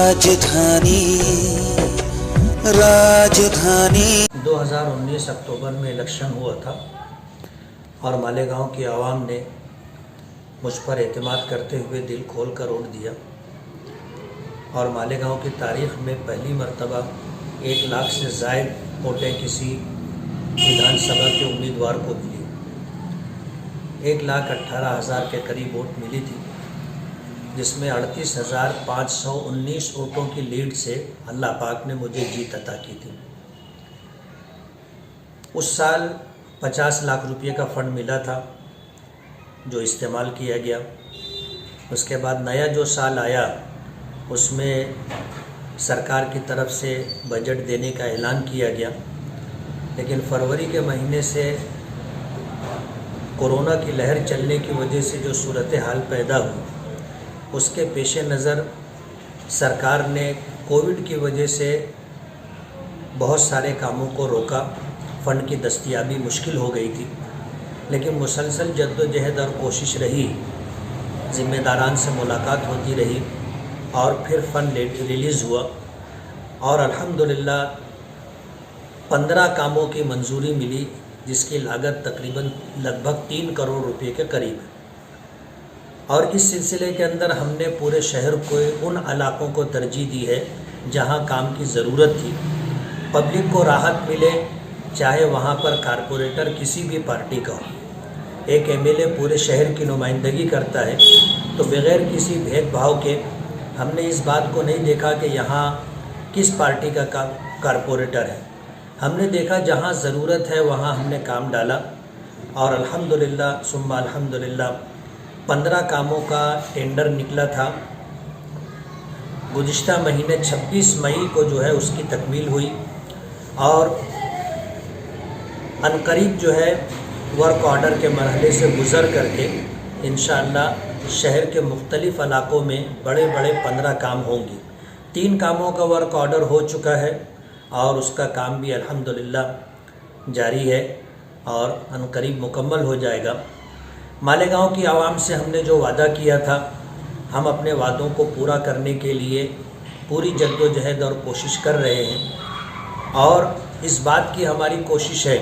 राजधानी राजधानी 2019 अक्टूबर में इलेक्शन हुआ था और मालेगांव की आवाम ने मुझ पर एतमाद करते हुए दिल खोल कर वोट दिया और मालेगांव की तारीख़ में पहली मर्तबा 1 लाख से ज़ायद वोटें किसी विधानसभा के उम्मीदवार को मिली। 1,18,000 के करीब वोट मिली थी, जिसमें 38,519 वोटों की लीड से अल्लाह पाक ने मुझे जीत अता की थी। उस साल 50 लाख रुपए का फ़ंड मिला था जो इस्तेमाल किया गया। उसके बाद नया जो साल आया उसमें सरकार की तरफ से बजट देने का ऐलान किया गया, लेकिन फरवरी के महीने से कोरोना की लहर चलने की वजह से जो सूरत हाल पैदा हुई, उसके पेश नज़र सरकार ने कोविड की वजह से बहुत सारे कामों को रोका। फ़ंड की दस्तयाबी मुश्किल हो गई थी, लेकिन मुसलसल जद्दोजहद और कोशिश रही, ज़िम्मेदारान से मुलाकात होती रही और फिर फ़ंड रिलीज़ हुआ और अल्हम्दुलिल्लाह 15 कामों की मंजूरी मिली, जिसकी लागत तकरीबन लगभग 3 करोड़ रुपए के करीब है। और इस सिलसिले के अंदर हमने पूरे शहर को उन इलाकों को तरजीह दी है जहां काम की ज़रूरत थी, पब्लिक को राहत मिले, चाहे वहां पर कारपोरेटर किसी भी पार्टी का हो। एक एमएलए पूरे शहर की नुमाइंदगी करता है, तो बग़ैर किसी भेदभाव के हमने इस बात को नहीं देखा कि यहाँ किस पार्टी का कारपोरेटर है। हमने देखा जहाँ ज़रूरत है वहाँ हमने काम डाला और अल्हम्दुलिल्लाह सुम्मा अल्हम्दुलिल्लाह 15 कामों का टेंडर निकला था। गुज़िश्ता महीने 26 मई को जो है उसकी तकमील हुई और अनकरीब जो है वर्क ऑर्डर के मरहले से गुज़र करके इंशाअल्लाह शहर के मुख्तलिफ़ इलाकों में बड़े बड़े 15 काम होंगे। 3 कामों का वर्क ऑर्डर हो चुका है और उसका काम भी अल्हम्दुलिल्लाह जारी है और अनकरीब मुकम्मल हो जाएगा। मालेगांव की आवाम से हमने जो वादा किया था, हम अपने वादों को पूरा करने के लिए पूरी जद्दोजहद और कोशिश कर रहे हैं और इस बात की हमारी कोशिश है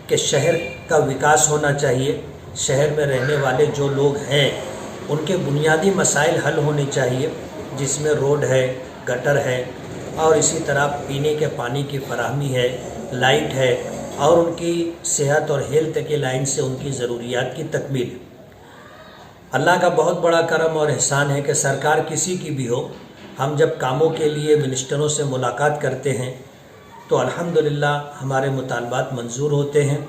कि शहर का विकास होना चाहिए। शहर में रहने वाले जो लोग हैं उनके बुनियादी मसाइल हल होने चाहिए, जिसमें रोड है, गटर है और इसी तरह पीने के पानी की फराहमी है, लाइट है और उनकी सेहत और हेल्थ के लाइन से उनकी ज़रूरियात की तकमील। अल्लाह का बहुत बड़ा करम और एहसान है कि सरकार किसी की भी हो, हम जब कामों के लिए मिनिस्टरों से मुलाकात करते हैं तो अल्हम्दुलिल्लाह हमारे मुतालबात मंजूर होते हैं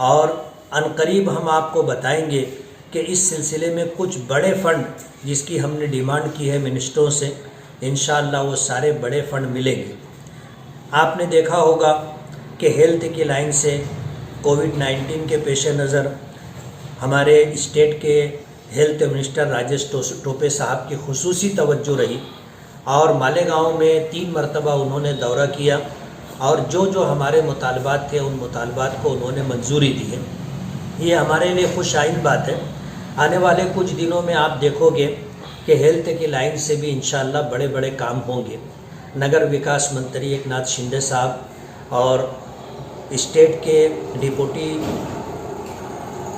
और अनकरीब हम आपको बताएंगे कि इस सिलसिले में कुछ बड़े फ़ंड जिसकी हमने डिमांड की है मिनिस्टरों से, इंशाअल्लाह वो सारे बड़े फ़ंड मिलेंगे। आपने देखा होगा कि हेल्थ की लाइन से कोविड-19 के पेश नज़र हमारे स्टेट के हेल्थ मिनिस्टर राजेश टोपे साहब की खुसूसी तवज्जो रही और मालेगांव में 3 मरतबा उन्होंने दौरा किया और जो जो हमारे मुतालबात थे उन मुतालबात को उन्होंने मंजूरी दी है। ये हमारे लिए खुशाइन बात है। आने वाले कुछ दिनों में आप देखोगे कि हेल्थ की लाइन से भी इंशाअल्लाह बड़े बड़े काम होंगे। नगर विकास मंत्री एकनाथ शिंदे साहब और स्टेट के deputy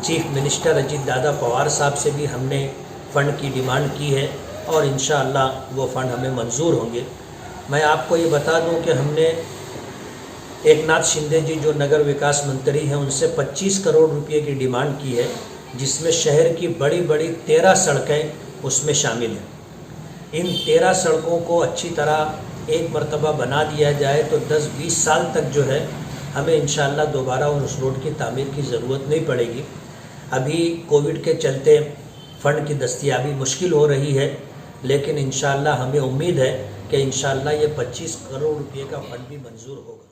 chief minister Ajit Dada Pawar साहब से भी हमने फ़ंड की डिमांड की है और इंशाअल्लाह वो फ़ंड हमें मंजूर होंगे। मैं आपको ये बता दूं कि हमने एकनाथ शिंदे जी जो नगर विकास मंत्री हैं उनसे 25 करोड़ रुपए की डिमांड की है, जिसमें शहर की बड़ी बड़ी 13 सड़कें उसमें शामिल हैं। इन 13 सड़कों को अच्छी तरह एक मरतबा बना दिया जाए तो 10-20 साल तक जो है हमें इंशाअल्लाह दोबारा उस रोड की तामीर की ज़रूरत नहीं पड़ेगी। अभी कोविड के चलते फ़ंड की दस्तयाबी मुश्किल हो रही है, लेकिन इंशाअल्लाह हमें उम्मीद है कि इंशाअल्लाह ये 25 करोड़ रुपए का फ़ंड भी मंजूर होगा।